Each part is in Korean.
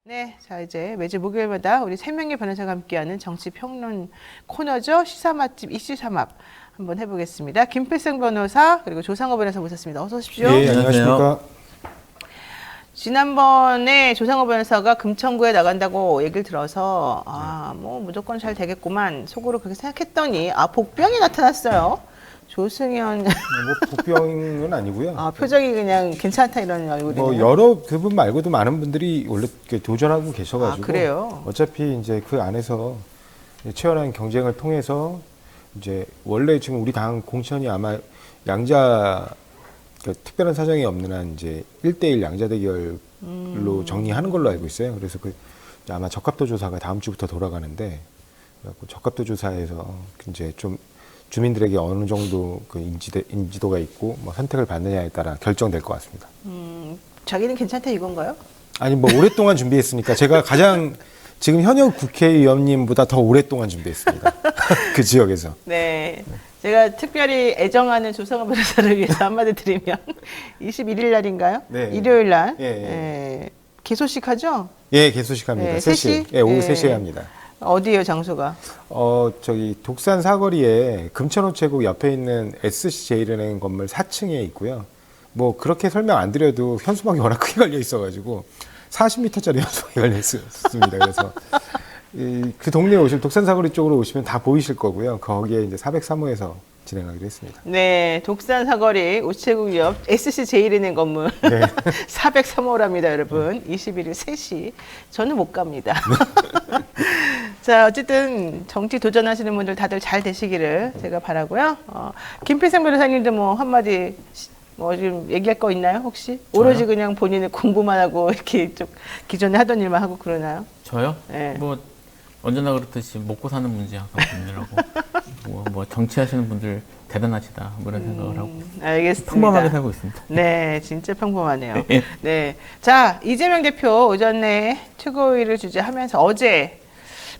네, 자 이제 매주 목요일마다 우리 세 명의 변호사가 함께하는 정치평론 코너죠. 시사 맛집 이슈 삼합 한번 해보겠습니다. 김필승 변호사 그리고 조상호 변호사 모셨습니다. 어서 오십시오. 예, 안녕하십니까. 지난번에 조상호 변호사가 금천구에 나간다고 얘기를 들어서 뭐 무조건 잘 되겠구만 속으로 그렇게 생각했더니 복병이 나타났어요. 조승현 뭐 복병은 아니고요. 표정이 그냥 괜찮다 이런 얼굴이네요. 뭐 여러 그분 말고도 많은 분들이 원래 이렇게 도전하고 계셔가지고 그래요? 어차피 이제 그 안에서 치열한 경쟁을 통해서 이제 원래 지금 우리 당 공천이 아마 양자 특별한 사정이 없는 한 이제 1대1 양자 대결로 정리하는 걸로 알고 있어요. 그래서 그 아마 적합도 조사가 다음 주부터 돌아가는데 적합도 조사에서 이제 좀 주민들에게 어느 정도 그 인지도가 있고 뭐 선택을 받느냐에 따라 결정될 것 같습니다. 자기는 괜찮다 이건가요? 아니 뭐 오랫동안 준비했으니까 제가 가장 지금 현역 국회의원님보다 더 오랫동안 준비했습니다. 그 지역에서. 네. 제가 특별히 애정하는 조성호 변호사를 위해서 한마디 드리면 21일 날인가요? 네. 일요일 날 예. 개소식 하죠? 예, 개소식합니다. 네, 3시. 예, 오후 3시에 합니다. 어디예요, 장소가? 저기 독산 사거리에 금천우체국 옆에 있는 SC제일은행 건물 4층에 있고요. 뭐 그렇게 설명 안 드려도 현수막이 워낙 크게 걸려 있어가지고 40m짜리 현수막이 걸려 있었습니다. 그래서 그 동네에 오시면 독산 사거리 쪽으로 오시면 다 보이실 거고요. 거기에 이제 403호에서 진행하기로 했습니다. 네, 독산 사거리 우체국 옆 SC제일은행 건물 네. 403호랍니다, 여러분. 21일 3시. 저는 못 갑니다. 자, 어쨌든 정치 도전하시는 분들 다들 잘 되시기를 제가 바라고요. 김필승 변호사님도 뭐 한마디 뭐 지금 얘기할 거 있나요, 혹시? 오로지 그냥 본인의 공부만 하고 이렇게 좀 기존에 하던 일만 하고 그러나요? 저요? 네. 뭐 언제나 그렇듯이 먹고 사는 문제 항상 고민하고 뭐 정치하시는 분들 대단하시다 뭐 이런 생각을 하고 알겠습니다. 평범하게 살고 있습니다. 네, 진짜 평범하네요. 네, 자 이재명 대표 오전에 최고위를 주재하면서 어제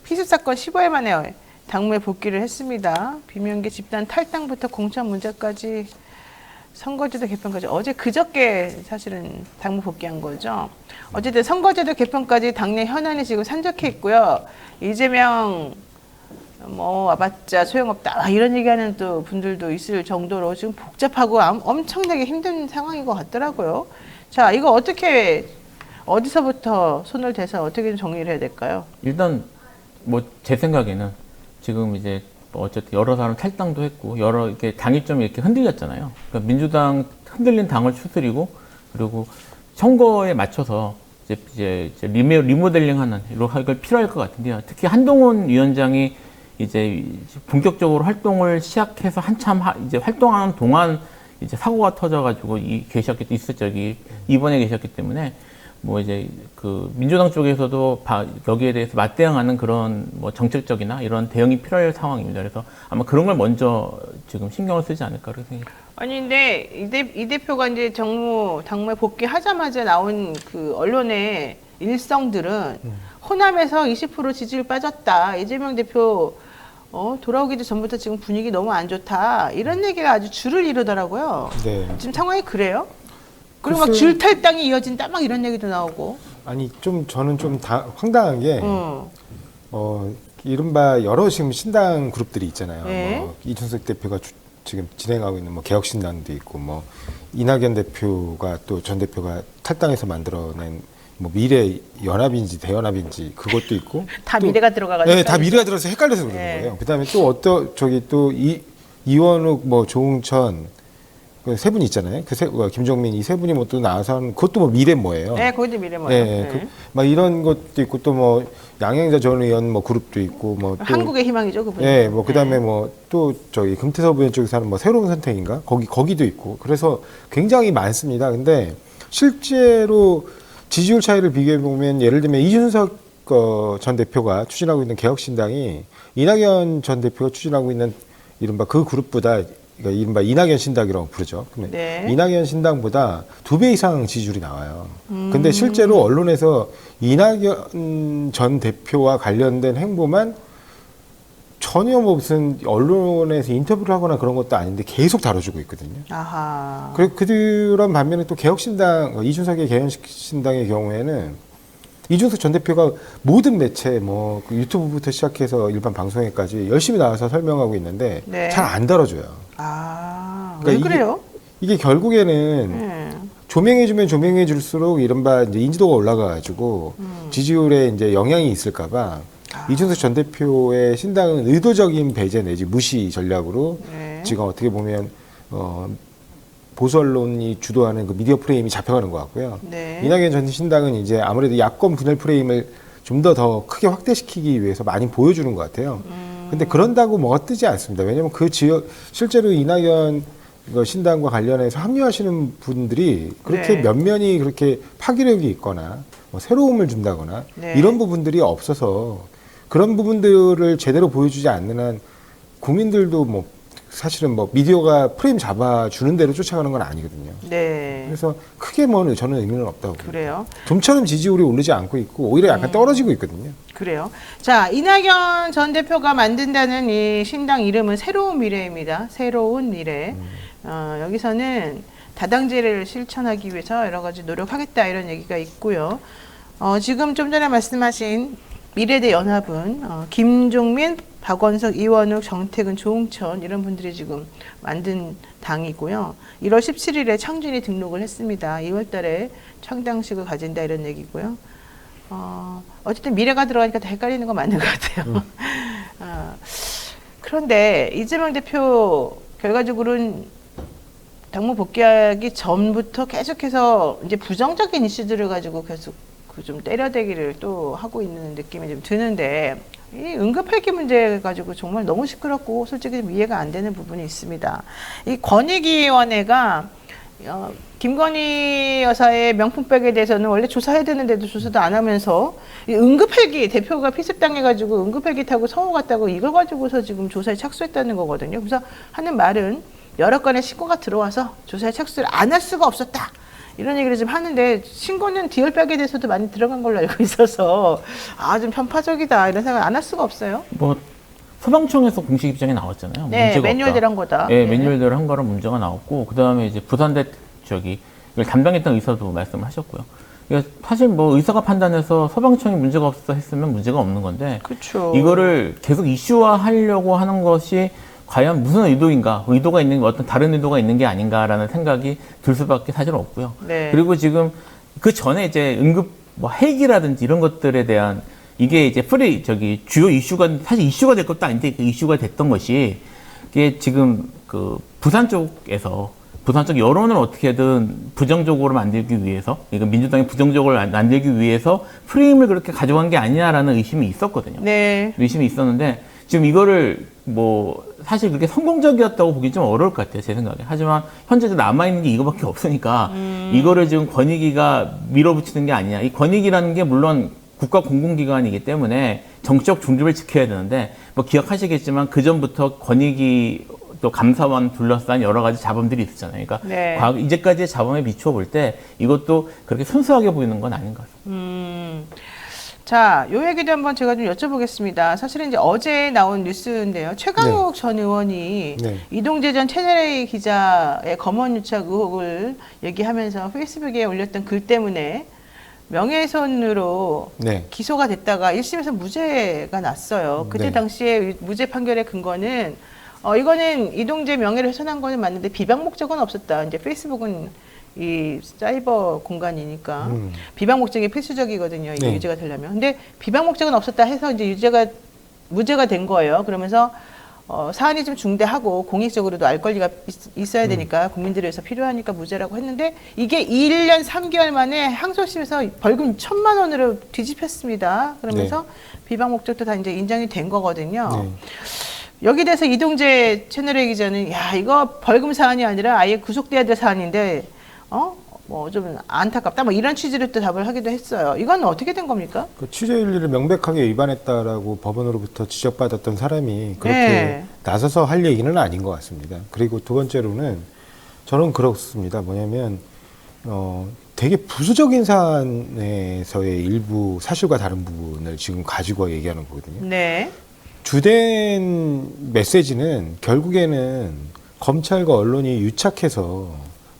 피습 사건 15일 만에 당무에 복귀를 했습니다. 비명계 집단 탈당부터 공천 문제까지 선거제도 개편까지 어제 그저께 사실은 당무 복귀한 거죠. 어쨌든 선거제도 개편까지 당내 현안이 지금 산적해 있고요. 이재명 뭐 와봤자 소용없다 이런 얘기하는 또 분들도 있을 정도로 지금 복잡하고 엄청나게 힘든 상황인 것 같더라고요. 자, 이거 어떻게 어디서부터 손을 대서 어떻게 정리를 해야 될까요? 일단 뭐 제 생각에는 지금 이제 뭐 어쨌든 여러 사람 탈당도 했고 여러 이렇게 당이 좀 이렇게 흔들렸잖아요. 그러니까 민주당 흔들린 당을 추스리고 그리고 선거에 맞춰서 이제 리모델링하는 이걸 필요할 것 같은데요. 특히 한동훈 위원장이 이제 본격적으로 활동을 시작해서 한참 이제 활동하는 동안 이제 사고가 터져가지고 입원해 계셨기 때문에 뭐 이제 그 민주당 쪽에서도 여기에 대해서 맞대응하는 그런 뭐 정책적이나 이런 대응이 필요할 상황입니다. 그래서 아마 그런 걸 먼저 지금 신경을 쓰지 않을까 그렇게 생각합니다. 아니 근데 이 대표가 이제 당무에 복귀하자마자 나온 그 언론의 일성들은 호남에서 20% 지지율 빠졌다. 이재명 대표 돌아오기도 전부터 지금 분위기 너무 안 좋다. 이런 얘기가 아주 줄을 이루더라고요. 네. 지금 상황이 그래요? 그리고 막 줄탈당이 이어진다 막 이런 얘기도 나오고. 아니 저는 좀 황당한 게 이른바 여러 지금 신당 그룹들이 있잖아요. 네. 뭐 이준석 대표가 지금 진행하고 있는 뭐 개혁신당도 있고 뭐 이낙연 대표가 또 전 대표가 탈당해서 만들어낸 뭐 미래 연합인지 대연합인지 그것도 있고 다 미래가 들어가가지고. 네, 다 미래가 들어서 헷갈려서 그러는 네. 거예요. 그다음에 또 이원욱 뭐 조응천 그 세 분 있잖아요. 김종민 이 세 분이 뭐 또 나와서 하는 그것도 뭐 미래 뭐예요. 네, 거기도 미래 뭐예요. 네, 막 이런 것도 있고 또 뭐 양양자 전 의원 뭐 그룹도 있고 뭐 또 한국의 희망이죠, 그분. 네, 뭐 그다음에 뭐 또 저기 금태섭 의원 쪽에서 하는 뭐 새로운 선택인가 거기도 있고 그래서 굉장히 많습니다. 근데 실제로 지지율 차이를 비교해 보면 예를 들면 이준석 전 대표가 추진하고 있는 개혁신당이 이낙연 전 대표가 추진하고 있는 이른바 그 그룹보다 그러니까 이른바 이낙연 신당이라고 부르죠. 네. 이낙연 신당보다 2배 이상 지지율이 나와요. 근데 실제로 언론에서 이낙연 전 대표와 관련된 행보만 전혀 뭐 무슨 언론에서 인터뷰를 하거나 그런 것도 아닌데 계속 다뤄주고 있거든요. 아하. 그런 반면에 또 개혁신당, 이준석의 개혁신당의 경우에는 이준석 전 대표가 모든 매체 그 유튜브부터 시작해서 일반 방송에까지 열심히 나와서 설명하고 있는데 네. 잘 안 다뤄줘요. 아, 그러니까 왜 그래요? 이게 결국에는 조명해주면 조명해줄수록 이른바 이제 인지도가 올라가가지고 지지율에 이제 영향이 있을까봐 이준석 전 대표의 신당은 의도적인 배제 내지 무시 전략으로 네. 지금 어떻게 보면 보수 언론이 주도하는 그 미디어 프레임이 잡혀가는 것 같고요. 네. 이낙연 전 신당은 이제 아무래도 야권 분열 프레임을 좀 더 크게 확대시키기 위해서 많이 보여주는 것 같아요. 근데 그런다고 뭐가 뜨지 않습니다. 왜냐하면 그 지역 실제로 이낙연 신당과 관련해서 합류하시는 분들이 그렇게 네. 면면이 그렇게 파괴력이 있거나 뭐 새로움을 준다거나 네. 이런 부분들이 없어서 그런 부분들을 제대로 보여주지 않는 한 국민들도 뭐 사실은 뭐 미디어가 프레임 잡아주는 대로 쫓아가는 건 아니거든요. 네. 그래서 크게 뭐 저는 의미는 없다고 봅니다. 그래요. 좀처럼 지지율이 오르지 않고 있고 오히려 약간 떨어지고 있거든요. 그래요. 자, 이낙연 전 대표가 만든다는 이 신당 이름은 새로운 미래입니다. 새로운 미래. 여기서는 다당제를 실천하기 위해서 여러 가지 노력하겠다 이런 얘기가 있고요. 지금 좀 전에 말씀하신 미래대 연합은 김종민, 박원석, 이원욱, 정태근, 조홍천 이런 분들이 지금 만든 당이고요. 1월 17일에 창준이 등록을 했습니다. 2월 달에 창당식을 가진다 이런 얘기고요. 어쨌든 미래가 들어가니까 더 헷갈리는 건 맞는 것 같아요. 그런데 이재명 대표 결과적으로는 당무 복귀하기 전부터 계속해서 이제 부정적인 이슈들을 가지고 계속 좀 때려대기를 또 하고 있는 느낌이 좀 드는데 이 응급헬기 문제 가지고 정말 너무 시끄럽고 솔직히 좀 이해가 안 되는 부분이 있습니다. 이 권익위원회가 김건희 여사의 명품백에 대해서는 원래 조사해야 되는데도 조사도 안 하면서 이 응급헬기 대표가 피습당해가지고 응급헬기 타고 서울 갔다고 이걸 가지고서 지금 조사에 착수했다는 거거든요. 그래서 하는 말은 여러 건의 신고가 들어와서 조사에 착수를 안 할 수가 없었다. 이런 얘기를 좀 하는데 신고는 디얼백에 대해서도 많이 들어간 걸로 알고 있어서 좀 편파적이다 이런 생각 안 할 수가 없어요. 뭐 소방청에서 공식 입장이 나왔잖아요. 네, 문제가 매뉴얼대로 없다. 한 거다. 네, 네. 매뉴얼대로 한 거라 문제가 나왔고 그다음에 이제 부산대 이걸 담당했던 의사도 말씀을 하셨고요. 그러니까 사실 뭐 의사가 판단해서 소방청이 문제가 없어 했으면 문제가 없는 건데 그렇죠. 이거를 계속 이슈화하려고 하는 것이 과연 무슨 의도인가, 의도가 있는 어떤 다른 의도가 있는 게 아닌가라는 생각이 들 수밖에 사실 없고요. 네. 그리고 지금 그 전에 이제 응급 뭐 헬기라든지 이런 것들에 대한 이게 이제 주요 이슈가 사실 이슈가 될 것도 아닌데 그 이슈가 됐던 것이 이게 지금 그 부산 쪽 여론을 어떻게든 부정적으로 만들기 위해서, 그러니까 민주당이 부정적으로 만들기 위해서 프레임을 그렇게 가져간 게 아니냐라는 의심이 있었거든요. 네. 의심이 있었는데 지금 이거를 뭐 사실 그렇게 성공적이었다고 보기 좀 어려울 것 같아요, 제 생각에. 하지만 현재 남아있는 게 이거밖에 없으니까 이거를 지금 권익위가 밀어붙이는 게 아니냐. 이 권익위라는 게 물론 국가 공공기관이기 때문에 정치적 중립을 지켜야 되는데 뭐 기억하시겠지만 그 전부터 권익위 또 감사원 둘러싼 여러 가지 자범들이 있었잖아요. 그러니까 네. 이제까지의 자범에 비추어 볼 때 이것도 그렇게 순수하게 보이는 건 아닌 것 같습니다. 자, 요 얘기도 한번 제가 좀 여쭤보겠습니다. 사실은 이제 어제 나온 뉴스인데요. 최강욱 전 의원이 네. 이동재 전 채널A 기자의 검언 유착 의혹을 얘기하면서 페이스북에 올렸던 글 때문에 명예훼손으로 네. 기소가 됐다가 1심에서 무죄가 났어요. 그때 네. 당시에 무죄 판결의 근거는 이거는 이동재 명예를 훼손한 거는 맞는데 비방 목적은 없었다. 이제 페이스북은 이 사이버 공간이니까 비방 목적이 필수적이거든요. 이게 네. 유죄가 되려면. 근데 비방 목적은 없었다 해서 이제 무죄가 된 거예요. 그러면서 사안이 좀 중대하고 공익적으로도 알 권리가 있어야 되니까 국민들을 위해서 필요하니까 무죄라고 했는데 이게 1년 3개월 만에 항소심에서 벌금 1,000만 원으로 뒤집혔습니다. 그러면서 비방 목적도 다 이제 인정이 된 거거든요. 네. 여기 대해서 이동재 채널A 기자는 야 이거 벌금 사안이 아니라 아예 구속돼야 될 사안인데 뭐 좀 안타깝다 뭐 이런 취지로 또 답을 하기도 했어요. 이건 어떻게 된 겁니까? 그 취재윤리를 명백하게 위반했다라고 법원으로부터 지적받았던 사람이 그렇게 네. 나서서 할 얘기는 아닌 것 같습니다. 그리고 두 번째로는 저는 그렇습니다. 뭐냐면 되게 부수적인 사안에서의 일부 사실과 다른 부분을 지금 가지고 얘기하는 거거든요. 네. 주된 메시지는 결국에는 검찰과 언론이 유착해서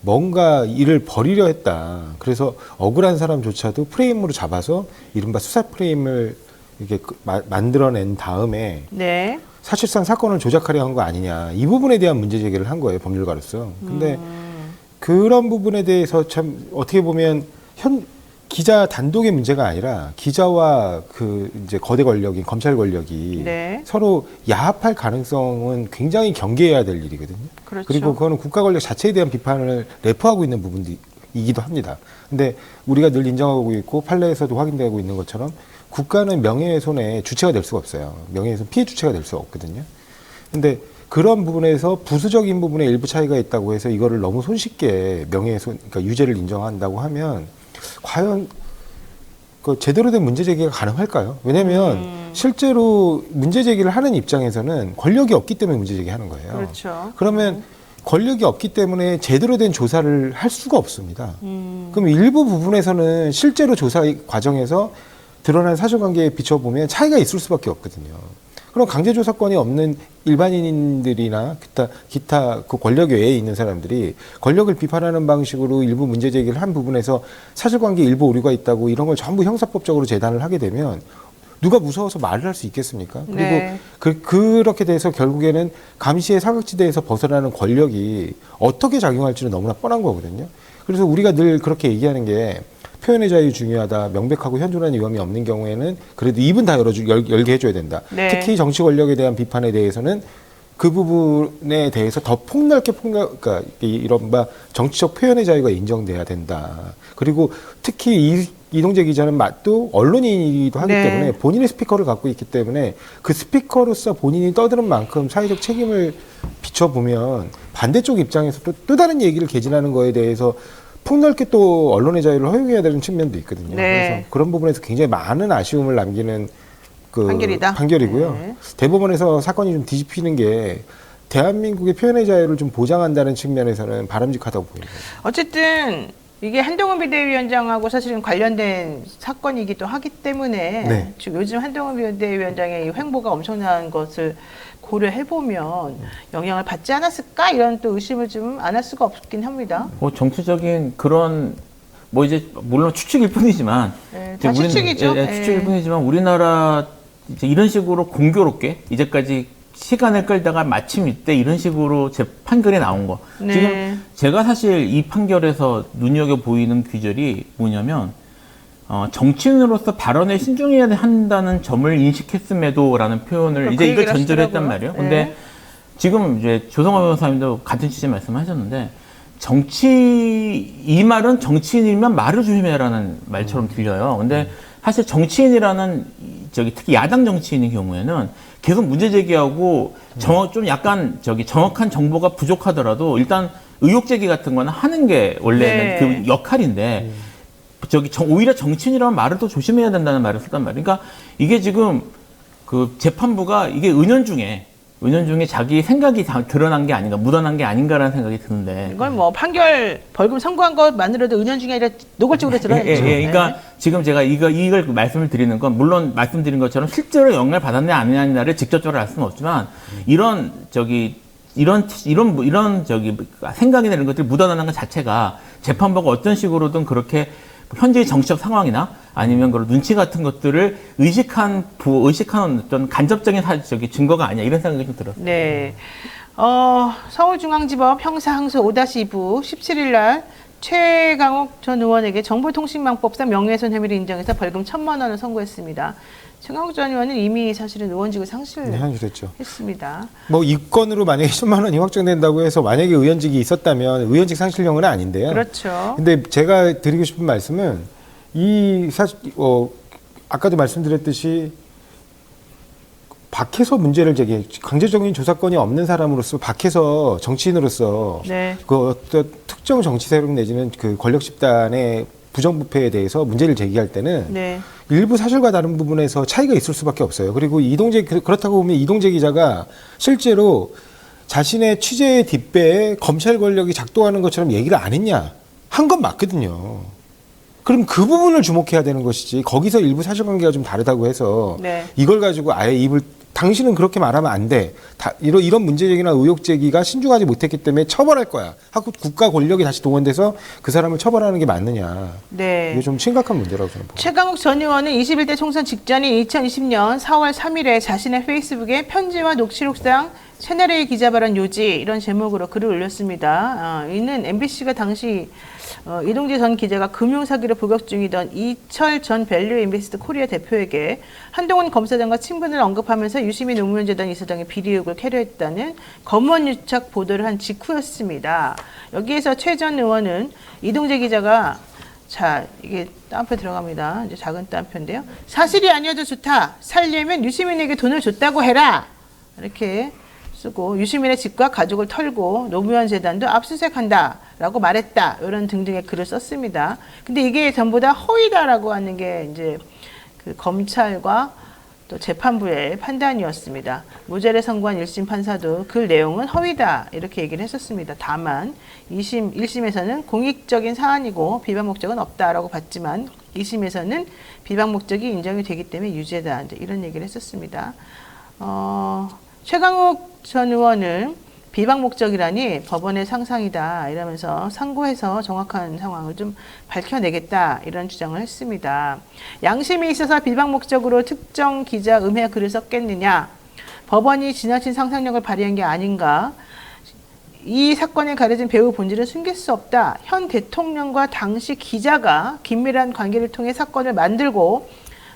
뭔가 일을 벌이려 했다. 그래서 억울한 사람조차도 프레임으로 잡아서 이른바 수사 프레임을 이렇게 만들어낸 다음에 네. 사실상 사건을 조작하려 한 거 아니냐. 이 부분에 대한 문제 제기를 한 거예요, 법률가로서. 근데 그런 부분에 대해서 참 어떻게 보면 기자 단독의 문제가 아니라 기자와 그 이제 거대 권력인 검찰 권력이 네. 서로 야합할 가능성은 굉장히 경계해야 될 일이거든요. 그렇죠. 그리고 그거는 국가 권력 자체에 대한 비판을 내포하고 있는 부분이기도 합니다. 근데 우리가 늘 인정하고 있고 판례에서도 확인되고 있는 것처럼 국가는 명예훼손의 주체가 될 수가 없어요. 명예훼손 피해 주체가 될 수가 없거든요. 근데 그런 부분에서 부수적인 부분에 일부 차이가 있다고 해서 이거를 너무 손쉽게 명예훼손, 그러니까 유죄를 인정한다고 하면 과연 그 제대로 된 문제 제기가 가능할까요? 왜냐하면 실제로 문제 제기를 하는 입장에서는 권력이 없기 때문에 문제 제기하는 거예요. 그렇죠. 그러면 권력이 없기 때문에 제대로 된 조사를 할 수가 없습니다. 그럼 일부 부분에서는 실제로 조사 과정에서 드러난 사실관계에 비춰보면 차이가 있을 수밖에 없거든요. 그럼 강제조사권이 없는 일반인들이나 기타 그 권력 외에 있는 사람들이 권력을 비판하는 방식으로 일부 문제 제기를 한 부분에서 사실관계 일부 오류가 있다고 이런 걸 전부 형사법적으로 재단을 하게 되면 누가 무서워서 말을 할 수 있겠습니까? 그리고 네. 그렇게 돼서 결국에는 감시의 사각지대에서 벗어나는 권력이 어떻게 작용할지는 너무나 뻔한 거거든요. 그래서 우리가 늘 그렇게 얘기하는 게 표현의 자유 중요하다. 명백하고 현존하는 위험이 없는 경우에는 그래도 입은 다 열게 해줘야 된다. 네. 특히 정치 권력에 대한 비판에 대해서는 그 부분에 대해서 더 폭넓게 그러니까 이른바 정치적 표현의 자유가 인정돼야 된다. 그리고 특히 이동재 기자는 또 언론인이기도 하기 네. 때문에 본인의 스피커를 갖고 있기 때문에 그 스피커로서 본인이 떠드는 만큼 사회적 책임을 비춰보면 반대쪽 입장에서 또 다른 얘기를 개진하는 거에 대해서 폭넓게 또 언론의 자유를 허용해야 되는 측면도 있거든요. 네. 그래서 그런 부분에서 굉장히 많은 아쉬움을 남기는 판결이고요. 네. 대법원에서 사건이 좀 뒤집히는 게 대한민국의 표현의 자유를 좀 보장한다는 측면에서는 바람직하다고 보입니다. 어쨌든 이게 한동훈 비대위원장하고 사실은 관련된 사건이기도 하기 때문에 네. 지금 요즘 한동훈 비대위원장의 이 횡보가 엄청난 것을 고려해보면 영향을 받지 않았을까 이런 또 의심을 좀 안 할 수가 없긴 합니다. 뭐 정치적인 그런 뭐 이제 물론 추측일 뿐이지만 네, 이제 다 추측이죠. 추측일 네. 뿐이지만 우리나라 이제 이런 식으로 공교롭게 이제까지 시간을 끌다가 마침 이때 이런 식으로 판결이 나온 거. 네. 지금 제가 사실 이 판결에서 눈여겨 보이는 귀절이 뭐냐면 정치인으로서 발언에 신중해야 한다는 점을 인식했음에도라는 표현을 이제 이걸 전제로 했단 말이에요. 근데 네. 지금 이제 조성호 변호사님도 같은 취지 말씀하셨는데 이 말은 정치인이면 말을 조심해라는 말처럼 들려요. 근데 사실 정치인이라는 특히 야당 정치인의 경우에는 계속 문제 제기하고 좀 약간 정확한 정보가 부족하더라도 일단 의혹 제기 같은 거는 하는 게 원래는 네. 그 역할인데 오히려 정치인이라면 말을 더 조심해야 된다는 말을 썼단 말이에요. 그러니까 이게 지금 그 재판부가 이게 은연중에 자기 생각이 다 드러난 게 아닌가, 묻어난 게 아닌가라는 생각이 드는데. 이건 뭐 판결 벌금 선고한 것만으로도 은연중에 아니라 노골적으로 드러냈죠. 그러니까 네. 지금 제가 이걸 말씀을 드리는 건 물론 말씀드린 것처럼 실제로 영향을 받았냐 안 했냐를 직접적으로 알 수는 없지만 이런 생각이나 이런 것들이 묻어나는 것 자체가 재판부가 어떤 식으로든 그렇게 현재의 정치적 상황이나 아니면 그런 눈치 같은 것들을 의식한 어떤 간접적인 증거가 아니야 이런 생각이 좀 들었어요. 네. 서울중앙지법 형사항소 5-2부 17일 날 최강욱 전 의원에게 정보통신망법상 명예훼손 혐의를 인정해서 벌금 1,000만 원을 선고했습니다. 최강욱 전 의원은 이미 사실은 의원직을 상실했죠. 상실했습니다. 뭐 이 건으로 만약에 10만 원이 확정된다고 해서 만약에 의원직이 있었다면 의원직 상실형은 아닌데요. 그렇죠. 근데 제가 드리고 싶은 말씀은 아까도 말씀드렸듯이 밖에서 문제를 제기해 강제적인 조사권이 없는 사람으로서 밖에서 정치인으로서 네. 그 어떤 특정 정치 세력 내지는 그 권력 집단의 부정부패에 대해서 문제를 제기할 때는 네. 일부 사실과 다른 부분에서 차이가 있을 수밖에 없어요. 그리고 그렇다고 보면 이동재 기자가 실제로 자신의 취재의 뒷배에 검찰 권력이 작동하는 것처럼 얘기를 안 했냐? 한 건 맞거든요. 그럼 그 부분을 주목해야 되는 것이지 거기서 일부 사실관계가 좀 다르다고 해서 네. 이걸 가지고 아예 입을 당신은 그렇게 말하면 안 돼. 이런 문제제기나 의혹 제기가 신중하지 못했기 때문에 처벌할 거야. 하고 국가 권력이 다시 동원돼서 그 사람을 처벌하는 게 맞느냐. 네. 이게 좀 심각한 문제라고 저는 봅니다. 최강욱 전 의원은 21대 총선 직전인 2020년 4월 3일에 자신의 페이스북에 편지와 녹취록상 채널A 기자 발언 요지 이런 제목으로 글을 올렸습니다. 이는 MBC가 당시 이동재 전 기자가 금융사기로 복역 중이던 이철 전 밸류 인베스트 코리아 대표에게 한동훈 검사장과 친분을 언급하면서 유시민 노무현재단 이사장의 비리 의혹을 캐려했다는 검언유착 보도를 한 직후였습니다. 여기에서 최 전 의원은 이동재 기자가 자, 이게 따옴표 들어갑니다. 이제 작은 따옴표인데요. 사실이 아니어도 좋다. 살려면 유시민에게 돈을 줬다고 해라. 이렇게 쓰고 유시민의 집과 가족을 털고 노무현 재단도 압수수색한다 라고 말했다. 이런 등등의 글을 썼습니다. 근데 이게 전부 다 허위다라고 하는 게 이제 그 검찰과 또 재판부의 판단이었습니다. 무죄를 선고한 1심 판사도 그 내용은 허위다 이렇게 얘기를 했었습니다. 다만 1심에서는 공익적인 사안이고 비방 목적은 없다라고 봤지만 2심에서는 비방 목적이 인정이 되기 때문에 유죄다 이런 얘기를 했었습니다. 최강욱 전 의원은 비방 목적이라니 법원의 상상이다 이러면서 상고해서 정확한 상황을 좀 밝혀내겠다 이런 주장을 했습니다. 양심이 있어서 비방 목적으로 특정 기자 음해 글을 썼겠느냐. 법원이 지나친 상상력을 발휘한 게 아닌가. 이 사건에 가려진 배후 본질은 숨길 수 없다. 현 대통령과 당시 기자가 긴밀한 관계를 통해 사건을 만들고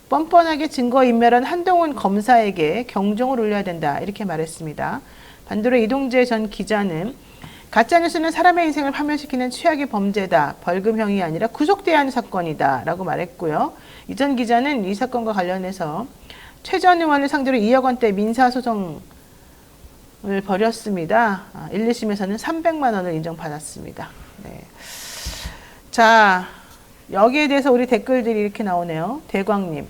뻔뻔하게 증거인멸한 한동훈 검사에게 경종을 울려야 된다 이렇게 말했습니다. 반대로 이동재 전 기자는 가짜뉴스는 사람의 인생을 파멸시키는 최악의 범죄다. 벌금형이 아니라 구속돼야 하는 사건이다 라고 말했고요. 이 전 기자는 이 사건과 관련해서 최 전 의원을 상대로 2억 원대 민사소송을 벌였습니다. 1, 2심에서는 300만 원을 인정받았습니다. 네. 자, 여기에 대해서 우리 댓글들이 이렇게 나오네요. 대광님.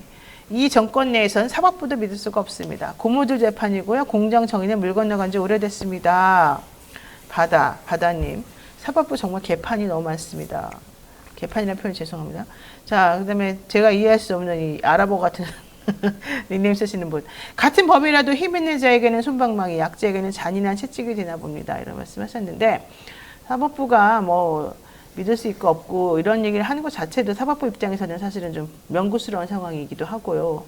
이 정권 내에선 사법부도 믿을 수가 없습니다. 고무줄 재판이고요. 공정 정의는 물 건너간 지 오래됐습니다. 바다님. 사법부 정말 개판이 너무 많습니다. 개판이라는 표현 죄송합니다. 자, 그 다음에 제가 이해할 수 없는 이 아랍어 같은 닉네임 쓰시는 분. 같은 범이라도 힘 있는 자에게는 솜방망이, 약자에게는 잔인한 채찍이 되나 봅니다. 이런 말씀 하셨는데 사법부가 뭐 믿을 수 있고 없고 이런 얘기를 하는 것 자체도 사법부 입장에서는 사실은 좀 명구스러운 상황이기도 하고요.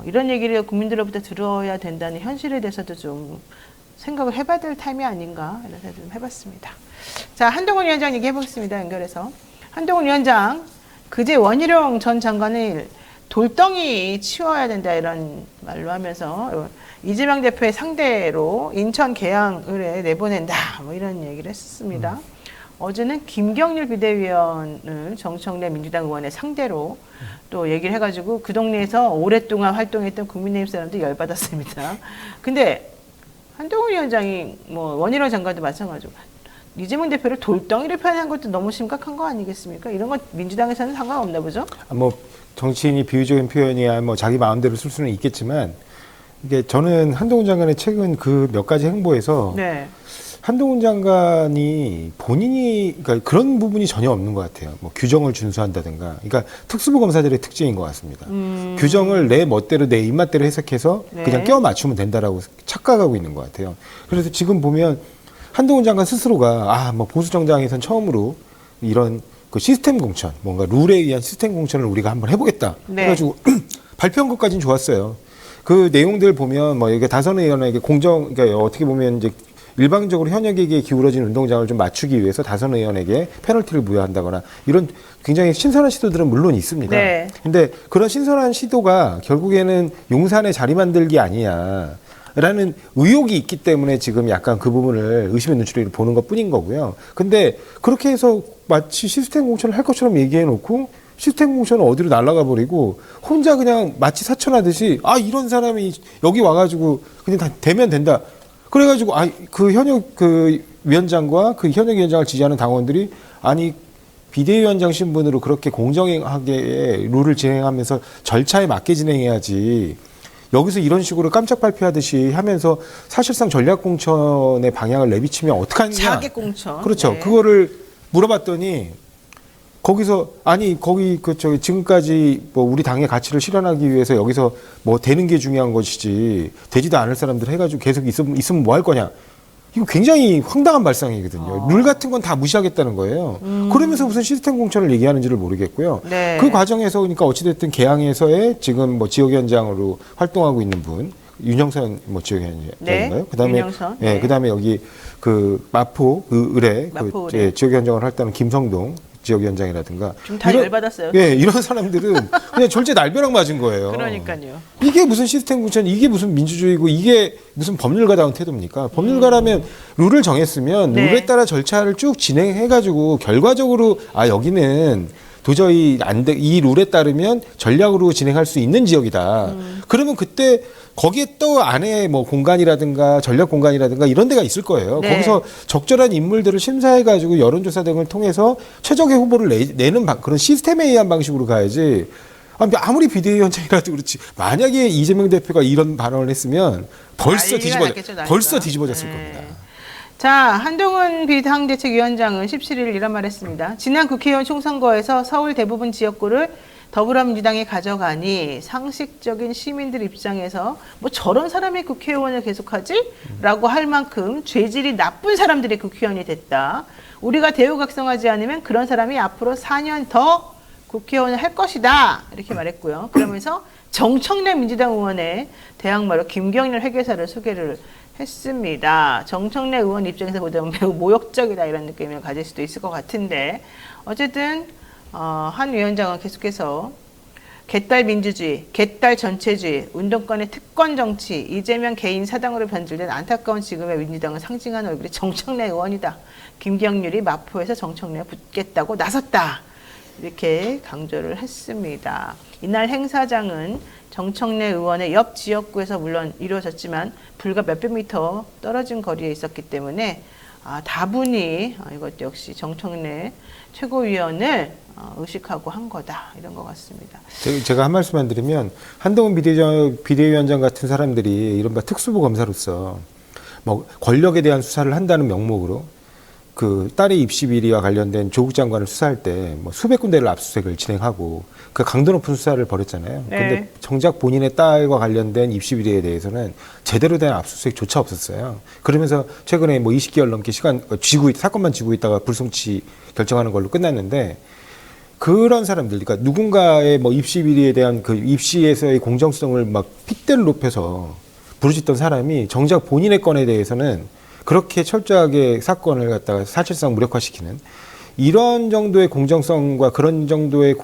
이런 얘기를 국민들로부터 들어야 된다는 현실에 대해서도 좀 생각을 해봐야 될 타임이 아닌가 이런 생각 좀 해봤습니다. 자, 한동훈 위원장 얘기해보겠습니다. 연결해서. 한동훈 위원장, 그제 원희룡 전 장관을 돌덩이 치워야 된다 이런 말로 하면서 이재명 대표의 상대로 인천 계양을에 내보낸다 뭐 이런 얘기를 했습니다. 어제는 김경률 비대위원을 정청래 민주당 의원의 상대로 또 얘기를 해가지고 그 동네에서 오랫동안 활동했던 국민의힘 사람들 열받았습니다. 근데 한동훈 위원장이 뭐 원희룡 장관도 마찬가지고 이재명 대표를 돌덩이를 표현한 것도 너무 심각한 거 아니겠습니까? 이런 건 민주당에서는 상관없나 보죠? 뭐 정치인이 비유적인 표현이야 뭐 자기 마음대로 쓸 수는 있겠지만 이게 저는 한동훈 장관의 최근 그 몇 가지 행보에서 네. 한동훈 장관이 본인이 그러니까 그런 부분이 전혀 없는 것 같아요. 뭐 규정을 준수한다든가, 그러니까 특수부 검사들의 특징인 것 같습니다. 규정을 내 멋대로 내 입맛대로 해석해서 네. 그냥 껴 맞추면 된다라고 착각하고 있는 것 같아요. 그래서 지금 보면 한동훈 장관 스스로가 뭐 보수 정당에선 처음으로 이런 그 시스템 공천, 뭔가 룰에 의한 시스템 공천을 우리가 한번 해보겠다. 네. 해가지고 발표한 것까지는 좋았어요. 그 내용들 보면 뭐 이게 다선 의원에게 그러니까 어떻게 보면 이제 일방적으로 현역에게 기울어진 운동장을 좀 맞추기 위해서 다선 의원에게 페널티를 부여한다거나 이런 굉장히 신선한 시도들은 물론 있습니다. 네. 근데 그런 신선한 시도가 결국에는 용산의 자리 만들기 아니냐. 라는 의혹이 있기 때문에 지금 약간 그 부분을 의심의 눈초리로 보는 것 뿐인 거고요. 근데 그렇게 해서 마치 시스템 공천을 할 것처럼 얘기해 놓고 시스템 공천은 어디로 날아가 버리고 혼자 그냥 마치 사천하듯이 이런 사람이 여기 와가지고 그냥 다 되면 된다. 그래가지고 그 현역 그 위원장과 그 현역 위원장을 지지하는 당원들이 비대위원장 신분으로 그렇게 공정하게 룰을 진행하면서 절차에 맞게 진행해야지. 여기서 이런 식으로 깜짝 발표하듯이 하면서 사실상 전략공천의 방향을 내비치면 어떡하느냐. 자객공천. 그렇죠. 네. 그거를 물어봤더니 거기서 아니 거기 그 저기 지금까지 뭐 우리 당의 가치를 실현하기 위해서 여기서 뭐 되는 게 중요한 것이지 되지도 않을 사람들 해가지고 계속 있으면 뭐 할 거냐. 이거 굉장히 황당한 발상이거든요. 룰 같은 건 다 무시하겠다는 거예요. 그러면서 무슨 시스템 공천을 얘기하는지를 모르겠고요. 네. 그 과정에서 그러니까 어찌됐든 개항에서의 지금 뭐 지역위원장으로 활동하고 있는 분 윤영선 뭐 지역위원장인가요? 네, 그다음에 윤영선. 네, 네. 그다음에 여기 그 마포 의뢰 마포 그 의뢰. 지역위원장을 활동하는 김성동 지역위원장이라든가 좀 다 열받았어요. 예, 이런 사람들은 그냥 졸제 날벼락 맞은 거예요. 그러니까요. 이게 무슨 시스템 공천, 이게 무슨 민주주의고, 이게 무슨 법률가다운 태도입니까? 법률가라면 룰을 정했으면 네. 룰에 따라 절차를 쭉 진행해가지고 결과적으로 아 여기는 도저히 안 돼, 이 룰에 따르면 전략으로 진행할 수 있는 지역이다. 그러면 그때 거기에 또 안에 뭐 공간이라든가 전략 공간이라든가 이런 데가 있을 거예요. 네. 거기서 적절한 인물들을 심사해가지고 여론조사 등을 통해서 최적의 후보를 내는 그런 시스템에 의한 방식으로 가야지. 아무리 비대위원장이라도 그렇지. 만약에 이재명 대표가 이런 발언을 했으면 벌써 난리가 났겠죠, 난리가. 벌써 뒤집어졌을 네. 겁니다. 자, 한동훈 비상대책위원장은 17일 이런 말 했습니다. 지난 국회의원 총선거에서 서울 대부분 지역구를 더불어민주당이 가져가니 상식적인 시민들 입장에서 뭐 저런 사람이 국회의원을 계속하지? 라고 할 만큼 죄질이 나쁜 사람들이 국회의원이 됐다. 우리가 대우각성하지 않으면 그런 사람이 앞으로 4년 더 국회의원을 할 것이다. 이렇게 말했고요. 그러면서 정청래 민주당 의원의 대항마로 김경렬 회계사를 소개를 했습니다. 정청래 의원 입장에서 보자면 매우 모욕적이다 이런 느낌을 가질 수도 있을 것 같은데 어쨌든 한 위원장은 계속해서 개딸 민주주의, 개딸 전체주의, 운동권의 특권 정치, 이재명 개인 사당으로 변질된 안타까운 지금의 민주당을 상징하는 얼굴이 정청래 의원이다. 김경률이 마포에서 정청래에 붙겠다고 나섰다. 이렇게 강조를 했습니다. 이날 행사장은 정청래 의원의 옆 지역구에서 물론 이루어졌지만 불과 몇백 미터 떨어진 거리에 있었기 때문에 다분히 이것 역시 정청래 최고위원을 의식하고 한 거다 이런 것 같습니다. 제가 한 말씀만 드리면 한동훈 비대위원장 같은 사람들이 이른바 특수부 검사로서 뭐 권력에 대한 수사를 한다는 명목으로 그 딸의 입시 비리와 관련된 조국 장관을 수사할 때 뭐 수백 군데를 압수수색을 진행하고 그 강도 높은 수사를 벌였잖아요. 네. 근데 정작 본인의 딸과 관련된 입시 비리에 대해서는 제대로 된 압수수색조차 없었어요. 그러면서 최근에 뭐 20개월 넘게 사건만 쥐고 있다가 불송치 결정하는 걸로 끝났는데 그런 사람들, 그러니까 누군가의 뭐 입시 비리에 대한 그 입시에서의 공정성을 막 핏대를 높여서 부르짖던 사람이 정작 본인의 건에 대해서는 그렇게 철저하게 사건을 갖다가 사실상 무력화시키는 이런 정도의 공정성과 그런 정도의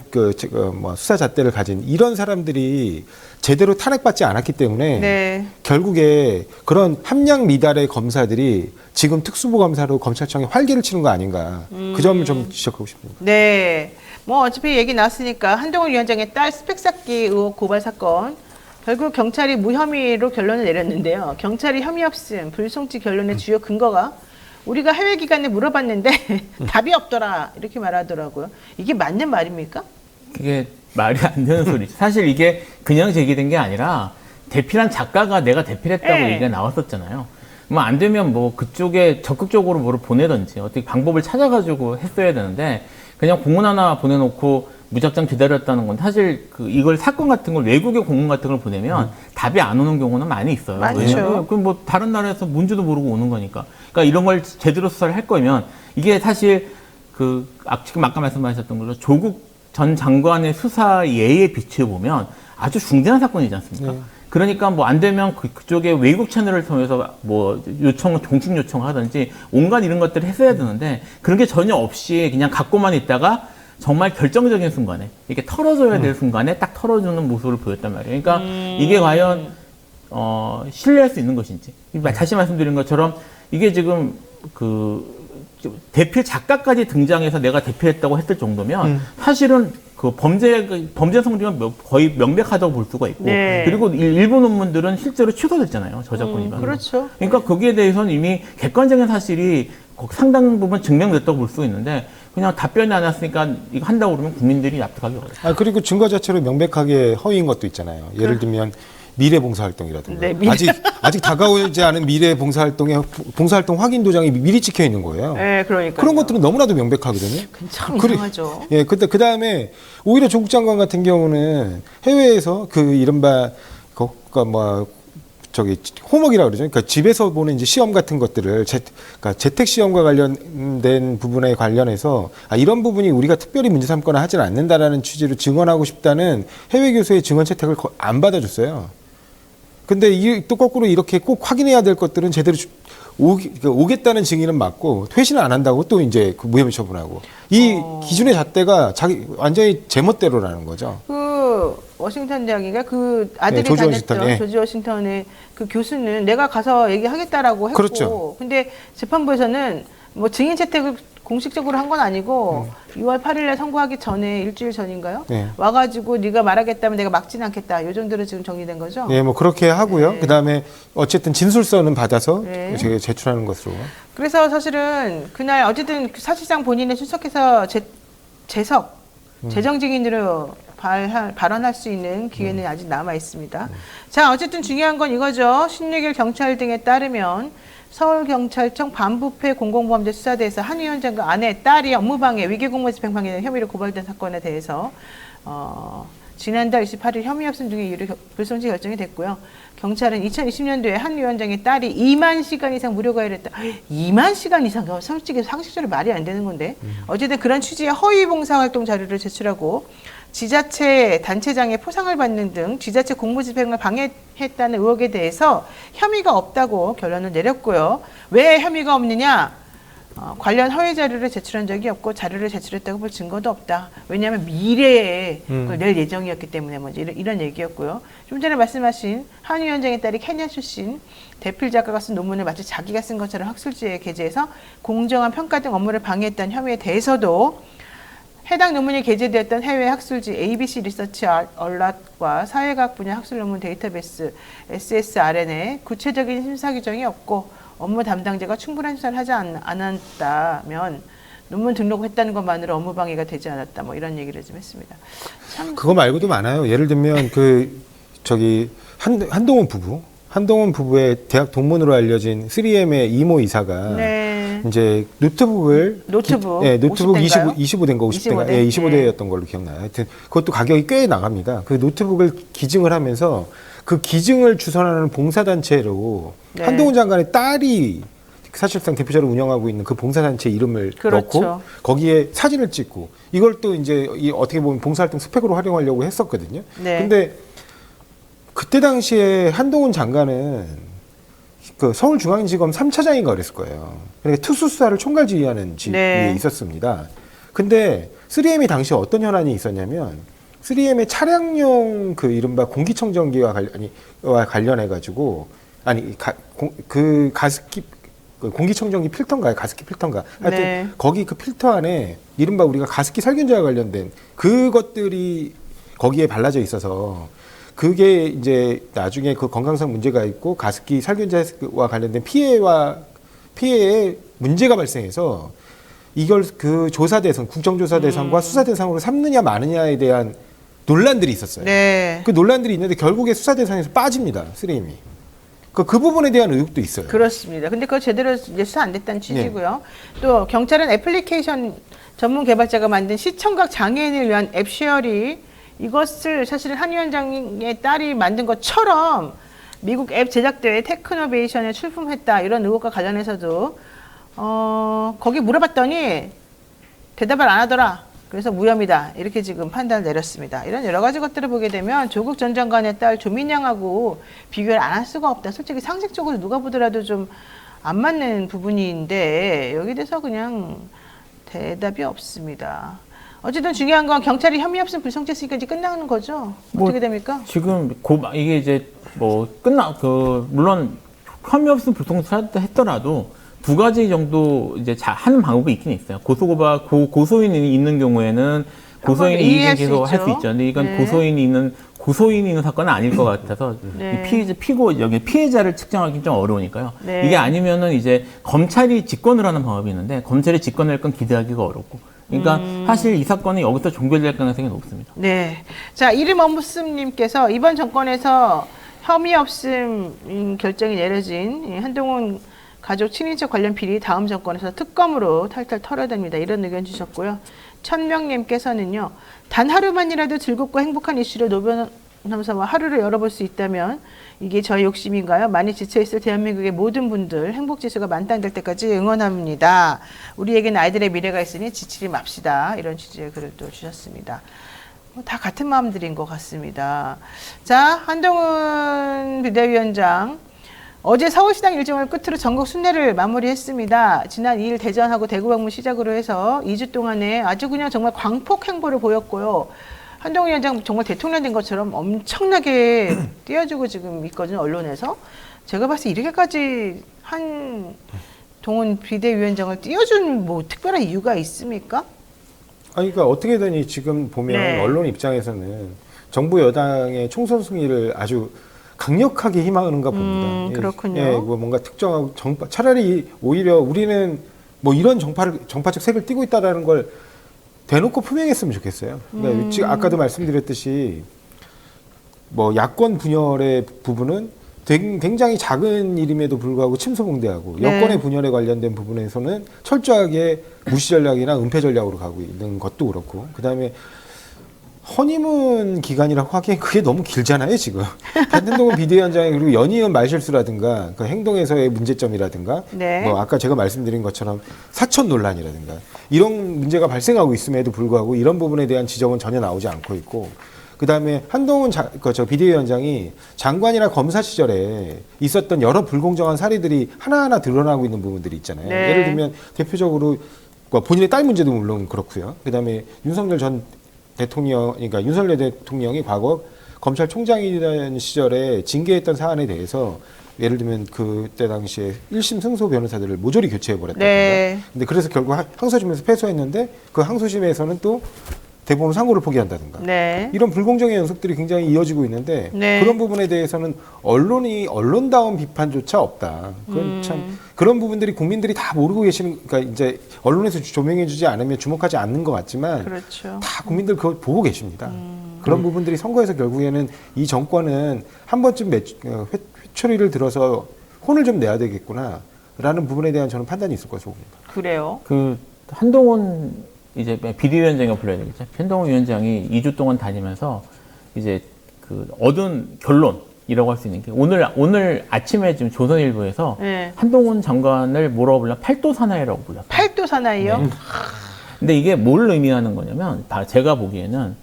수사 잣대를 가진 이런 사람들이 제대로 탄핵받지 않았기 때문에 네. 결국에 그런 함량 미달의 검사들이 지금 특수부 검사로 검찰청에 활개를 치는 거 아닌가 그 점을 좀 지적하고 싶습니다. 네. 뭐 어차피 얘기 나왔으니까 한동훈 위원장의 딸 스펙 쌓기 의혹 고발 사건 결국 경찰이 무혐의로 결론을 내렸는데요. 경찰이 혐의 없음, 불송치 결론의 주요 근거가 우리가 해외 기관에 물어봤는데 답이 없더라 이렇게 말하더라고요. 이게 맞는 말입니까? 그게 말이 안 되는 소리죠. 사실 이게 그냥 제기된 게 아니라 대필한 작가가 내가 대필했다고 네. 얘기가 나왔었잖아요. 뭐 안 되면 뭐 그쪽에 적극적으로 뭐를 보내든지 어떻게 방법을 찾아가지고 했어야 되는데 그냥 공문 하나 보내놓고 무작정 기다렸다는 건 사실 이걸 사건 같은 걸 외국의 공문 같은 걸 보내면 답이 안 오는 경우는 많이 있어요. 많죠. 왜냐면 그럼 뭐 다른 나라에서 뭔지도 모르고 오는 거니까. 그러니까 이런 걸 제대로 수사를 할 거면 이게 사실 지금 아까 말씀하셨던 걸로 조국 전 장관의 수사 예에 비추어 보면 아주 중대한 사건이지 않습니까? 네. 그러니까 뭐 안 되면 그쪽에 외국 채널을 통해서 뭐 종식 요청을 하든지 온갖 이런 것들을 했어야 되는데 그런 게 전혀 없이 그냥 갖고만 있다가 정말 결정적인 순간에 이게 털어줘야 될 순간에 딱 털어주는 모습을 보였단 말이에요. 그러니까 이게 과연 신뢰할 수 있는 것인지 다시 말씀드린 것처럼 이게 지금 대필 작가까지 등장해서 내가 대필했다고 했을 정도면 사실은 범죄 성질은 거의 명백하다고 볼 수가 있고 네. 그리고 일부 논문들은 실제로 취소됐잖아요. 저작권이면. 그렇죠. 그러니까 거기에 대해서는 이미 객관적인 사실이 상당 부분 증명됐다고 볼 수 있는데 그냥 답변이 안 왔으니까 이거 한다고 그러면 국민들이 납득하기 어려워요. 그리고 증거 자체로 명백하게 허위인 것도 있잖아요. 예를 들면 미래 봉사활동이라든가 네, 미래. 아직 다가오지 않은 미래 봉사활동의 봉사활동 확인 도장이 미리 찍혀 있는 거예요. 네, 그러니까 그런 것들은 너무나도 명백하거든요. 참 그래- 이상하죠. 예, 그 다음에 오히려 조국 장관 같은 경우는 해외에서 그 이른바 그러니까 뭐 저기 홈워크라 그러죠. 그러니까 집에서 보는 이제 시험 같은 것들을 그러니까 재택 시험과 관련된 부분에 관련해서 이런 부분이 우리가 특별히 문제 삼거나 하지는 않는다라는 취지로 증언하고 싶다는 해외 교수의 증언 채택을 안 받아줬어요. 근데 또 거꾸로 이렇게 꼭 확인해야 될 것들은 제대로 그러니까 오겠다는 증인은 맞고 퇴신을 안 한다고 또 이제 그 무혐의 처분하고 이 기준의 잣대가 완전히 제멋대로라는 거죠. 그 워싱턴 대학인가 그 아들이 네, 조지 다녔던 워싱턴, 예. 조지 워싱턴의 그 교수는 내가 가서 얘기하겠다라고 했고, 그렇죠. 근데 재판부에서는 뭐 증인 채택을 공식적으로 한 건 아니고 6월 8일에 선고하기 전에 일주일 전인가요? 네. 와가지고 네가 말하겠다면 내가 막지는 않겠다. 이 정도로 지금 정리된 거죠? 예, 뭐 그렇게 하고요. 네. 그다음에 어쨌든 진술서는 받아서 네. 제가 제출하는 것으로. 그래서 사실은 그날 어쨌든 사실상 본인이 출석해서 재석, 재정증인으로 발언할 수 있는 기회는 아직 남아 있습니다. 자, 어쨌든 중요한 건 이거죠. 16일 경찰 등에 따르면 서울경찰청 반부패 공공범죄 수사대에서 한 위원장과 아내, 딸이 업무방해, 위계공무원 집행방해 등 혐의로 고발된 사건에 대해서 지난달 28일 혐의 없음 등의 이유로 불송치 결정이 됐고요. 경찰은 2020년도에 한 위원장의 딸이 2만 시간 이상 무료 가해를 했다. 2만 시간 이상? 솔직히 상식적으로 말이 안 되는 건데. 어쨌든 그런 취지의 허위 봉사활동 자료를 제출하고 지자체 단체장의 포상을 받는 등 지자체 공무집행을 방해했다는 의혹에 대해서 혐의가 없다고 결론을 내렸고요. 왜 혐의가 없느냐? 관련 허위 자료를 제출한 적이 없고 자료를 제출했다고 볼 증거도 없다. 왜냐하면 미래에 그걸 낼 예정이었기 때문에 뭐 이런 얘기였고요. 좀 전에 말씀하신 한 위원장의 딸이 케냐 출신 대필 작가가 쓴 논문을 마치 자기가 쓴 것처럼 학술지에 게재해서 공정한 평가 등 업무를 방해했다는 혐의에 대해서도 해당 논문이 게재되었던 해외 학술지 ABC 리서치 얼랏과 사회과학 분야 학술 논문 데이터베이스 SSRN에 구체적인 심사 규정이 없고 업무 담당자가 충분한 수사를 하지 않았다면 논문 등록했다는 것만으로 업무 방해가 되지 않았다. 뭐 이런 얘기를 좀 했습니다. 참 그거 말고도 많아요. 예를 들면 한동훈 부부의 대학 동문으로 알려진 3M의 이모 이사가 네. 이제 노트북 50대인가요? 25대인가 50대인가 25대? 예, 25대였던 걸로 기억나요. 하여튼 그것도 가격이 꽤 나갑니다. 그 노트북을 기증을 하면서 그 기증을 주선하는 봉사단체로 네. 한동훈 장관의 딸이 사실상 대표자로 운영하고 있는 그 봉사단체 이름을 그렇죠. 넣고 거기에 사진을 찍고 이걸 또 이제 어떻게 보면 봉사활동 스펙으로 활용하려고 했었거든요. 네. 근데 그때 당시에 한동훈 장관은 그 서울중앙지검 3차장인가 그랬을 거예요. 그러니까 특수수사를 총괄지휘하는 직위에 네. 있었습니다. 근데 3M이 당시에 어떤 현안이 있었냐면 3M의 차량용 그 이른바 공기청정기와 관련해가지고 그 가습기 그 공기청정기 필터인가요? 가습기 필터인가? 하여튼 네. 거기 그 필터 안에 이른바 우리가 가습기 살균제와 관련된 그것들이 거기에 발라져 있어서 그게 이제 나중에 그 건강상 문제가 있고 가습기 살균제와 관련된 피해에 문제가 발생해서 이걸 그 조사 대상, 국정조사 대상과 수사 대상으로 삼느냐 마느냐에 대한 논란들이 있었어요. 네. 그 논란들이 있는데 결국에 수사 대상에서 빠집니다. 3M이. 그 부분에 대한 의혹도 있어요. 그렇습니다. 근데 그거 제대로 이제 수사 안 됐다는 취지고요. 또 경찰은 애플리케이션 전문 개발자가 만든 시청각 장애인을 위한 앱 쉐어리 이것을 사실은 한 위원장의 딸이 만든 것처럼 미국 앱 제작대회 테크노베이션에 출품했다 이런 의혹과 관련해서도 거기 물어봤더니 대답을 안 하더라. 그래서 무혐의다 이렇게 지금 판단을 내렸습니다. 이런 여러 가지 것들을 보게 되면 조국 전 장관의 딸 조민영하고 비교를 안 할 수가 없다. 솔직히 상식적으로 누가 보더라도 좀 안 맞는 부분인데 여기에 대해서 그냥 대답이 없습니다. 어쨌든 중요한 건 경찰이 혐의 없음 불성치 했으니까 이제 끝나는 거죠. 어떻게 됩니까? 지금 이게 이제 물론 혐의 없음 불통치 했더라도 두 가지 정도 이제 하는 방법이 있긴 있어요. 고소인이 있는 경우에는 고소인이 이의를 계속 할 수 있죠. 근데 이건 네. 고소인이 있는 사건은 아닐 것 같아서 네. 여기 피해자를 측정하기 좀 어려우니까요. 네. 이게 아니면은 이제 검찰이 직권을 하는 방법이 있는데 검찰이 직권할 건 기대하기가 어렵고. 그러니까 사실 이 사건이 여기서 종결될 가능성이 높습니다. 네. 자, 이름 엄무스님께서 이번 정권에서 혐의 없음 결정이 내려진 이 한동훈 가족 친인척 관련 비리 다음 정권에서 특검으로 탈탈 털어야 됩니다. 이런 의견 주셨고요. 천명님께서는요. 단 하루만이라도 즐겁고 행복한 이슈로 노변함사와 하루를 열어볼 수 있다면 이게 저희 욕심인가요? 많이 지쳐있을 대한민국의 모든 분들 행복지수가 만땅될 때까지 응원합니다. 우리에게는 아이들의 미래가 있으니 지치지 맙시다. 이런 취지의 글을 또 주셨습니다. 다 같은 마음들인 것 같습니다. 자, 한동훈 비대위원장 어제 서울시당 일정을 끝으로 전국 순례를 마무리했습니다. 지난 2일 대전하고 대구 방문 시작으로 해서 2주 동안에 아주 그냥 정말 광폭 행보를 보였고요. 한동훈 위원장 정말 대통령 된 것처럼 엄청나게 띄워주고 지금 있거든요, 언론에서. 제가 봤을 때 이렇게까지 한동훈 비대위원장을 띄워준 뭐 특별한 이유가 있습니까? 아니, 그러니까 어떻게든 지금 보면 네. 언론 입장에서는 정부 여당의 총선 승리를 아주 강력하게 희망하는가 봅니다. 그렇군요. 예, 뭐 뭔가 특정하고 차라리 오히려 우리는 뭐 이런 정파적 색을 띠고 있다라는 걸 대놓고 표명했으면 좋겠어요. 그러니까 지금 아까도 말씀드렸듯이 뭐 야권 분열의 부분은 굉장히 작은 일임에도 불구하고 침소봉대하고 네. 여권의 분열에 관련된 부분에서는 철저하게 무시 전략이나 은폐 전략으로 가고 있는 것도 그렇고 그다음에 허니문 기간이라고 하기엔 그게 너무 길잖아요, 지금. 한동훈 비대위원장이 그리고 연이은 말실수라든가 그 행동에서의 문제점이라든가 네. 뭐 아까 제가 말씀드린 것처럼 사천 논란이라든가 이런 문제가 발생하고 있음에도 불구하고 이런 부분에 대한 지적은 전혀 나오지 않고 있고 그다음에 한동훈 비대위원장이 장관이나 검사 시절에 있었던 여러 불공정한 사례들이 하나하나 드러나고 있는 부분들이 있잖아요. 네. 예를 들면 대표적으로 본인의 딸 문제도 물론 그렇고요. 그다음에 윤석열 전 대통령, 그러니까 윤석열 대통령이 과거 검찰총장이던 시절에 징계했던 사안에 대해서 예를 들면 그때 당시에 1심 승소 변호사들을 모조리 교체해버렸다든가. 네. 근데 그래서 결국 항소심에서 패소했는데 그 항소심에서는 또 대법원 상고를 포기한다든가. 네. 이런 불공정의 연속들이 굉장히 이어지고 있는데 네. 그런 부분에 대해서는 언론이 언론다운 비판조차 없다. 그건 참 그런 부분들이 국민들이 다 모르고 계시는 그러니까 이제 언론에서 조명해주지 않으면 주목하지 않는 것 같지만 그렇죠. 다 국민들 그걸 보고 계십니다. 그런 부분들이 선거에서 결국에는 이 정권은 한 번쯤 회초리를 들어서 혼을 좀 내야 되겠구나라는 부분에 대한 저는 판단이 있을 것으로 봅니다. 그래요. 그 한동훈 이제 비대위원장이라고 불러야 되겠죠. 한동훈 위원장이 2주 동안 다니면서 이제 그 얻은 결론이라고 할 수 있는 게 오늘 아침에 지금 조선일보에서 네. 한동훈 장관을 뭐라고 불러? 팔도 사나이라고 불렀어요. 팔도 사나이요? 네. 근데 이게 뭘 의미하는 거냐면 제가 보기에는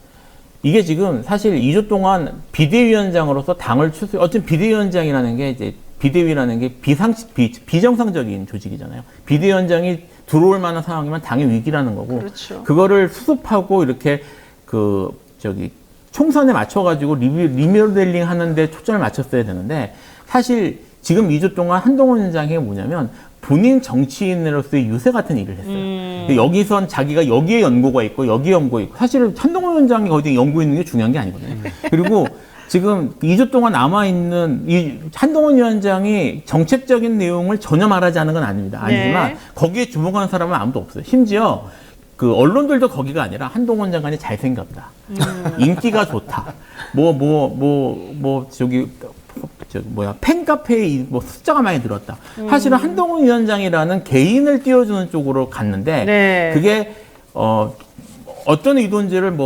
이게 지금 사실 2주 동안 비대위원장으로서 당을 어쨌든 비대위원장이라는 게 이제 비대위라는 게 비정상적인 조직이잖아요. 비대위원장이 들어올 만한 상황이면 당의 위기라는 거고, 그렇죠. 그거를 수습하고 이렇게 총선에 맞춰가지고 리모델링 하는데 초점을 맞췄어야 되는데 사실 지금 2주 동안 한동훈 위원장이 뭐냐면 본인 정치인으로서의 유세 같은 일을 했어요. 근데 여기선 자기가 여기에 연고가 있고 여기에 연고 있고 사실은 한동훈 위원장이 어디 연고 있는 게 중요한 게 아니거든요. 그리고 지금 2주 동안 남아있는 이 한동훈 위원장이 정책적인 내용을 전혀 말하지 않은 건 아닙니다. 아니지만 네. 거기에 주목하는 사람은 아무도 없어요. 심지어 그 언론들도 거기가 아니라 한동훈 장관이 잘생겼다. 인기가 좋다. 팬카페에 뭐 숫자가 많이 늘었다. 사실은 한동훈 위원장이라는 개인을 띄워주는 쪽으로 갔는데 네. 그게 어떤 의도인지를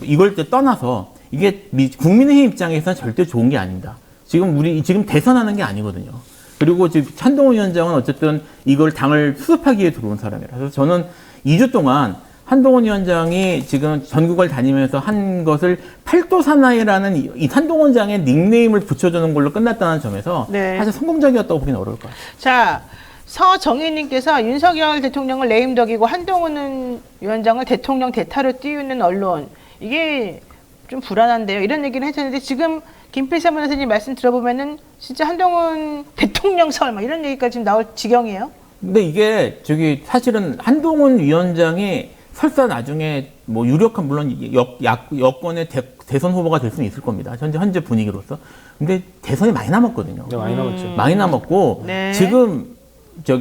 이걸 떠나서 이게 국민의힘 입장에서는 절대 좋은 게 아닙니다. 지금 대선하는 게 아니거든요. 그리고 지금 한동훈 위원장은 어쨌든 이걸 당을 수습하기 위해 들어온 사람이라. 그래서 저는 2주 동안 한동훈 위원장이 지금 전국을 다니면서 한 것을 팔도 사나이라는 이 한동훈 장의 닉네임을 붙여주는 걸로 끝났다는 점에서 네. 사실 성공적이었다고 보기는 어려울 것 같아요. 자, 서정희님께서 윤석열 대통령을 레임덕이고 한동훈 위원장을 대통령 대타로 띄우는 언론. 이게 좀 불안한데요. 이런 얘기를 했었는데 지금 김필삼 변호사님 말씀 들어보면은 진짜 한동훈 대통령 설 막 이런 얘기까지 지금 나올 지경이에요. 근데 이게 사실은 한동훈 위원장이 설사 나중에 뭐 유력한 물론 여권의 대선 후보가 될 수는 있을 겁니다. 현재 분위기로서. 근데 대선이 많이 남았거든요. 네, 많이 남았죠. 많이 남았고 네. 지금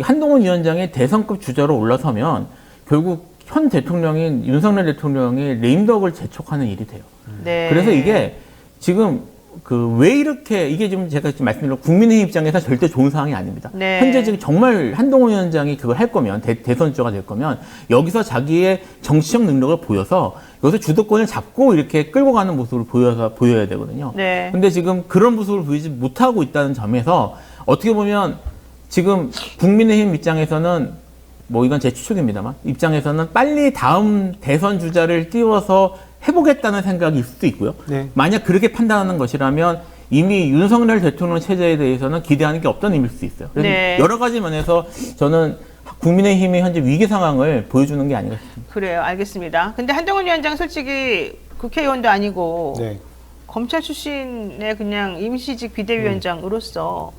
한동훈 위원장이 대선급 주자로 올라서면 결국 현 대통령인 윤석열 대통령이 레임덕을 재촉하는 일이 돼요. 네. 그래서 이게 지금 왜 이렇게 이게 지금 제가 지금 말씀드린 국민의힘 입장에서 절대 좋은 상황이 아닙니다. 네. 현재 지금 정말 한동훈 위원장이 그걸 할 거면 대선 주자가 될 거면 여기서 자기의 정치적 능력을 보여서 여기서 주도권을 잡고 이렇게 끌고 가는 모습을 보여야 되거든요. 네. 근데 지금 그런 모습을 보이지 못하고 있다는 점에서 어떻게 보면 지금 국민의힘 입장에서는 뭐 이건 제 추측입니다만 입장에서는 빨리 다음 대선 주자를 띄워서 해보겠다는 생각이 있을 수도 있고요. 네. 만약 그렇게 판단하는 것이라면 이미 윤석열 대통령 체제에 대해서는 기대하는 게 없다는 의미일 수 있어요. 그래서 네. 여러 가지 면에서 저는 국민의힘이 현재 위기 상황을 보여주는 게 아닌가 싶습니다. 그래요. 알겠습니다. 근데 한동훈 위원장 솔직히 국회의원도 아니고 네. 검찰 출신의 그냥 임시직 비대위원장으로서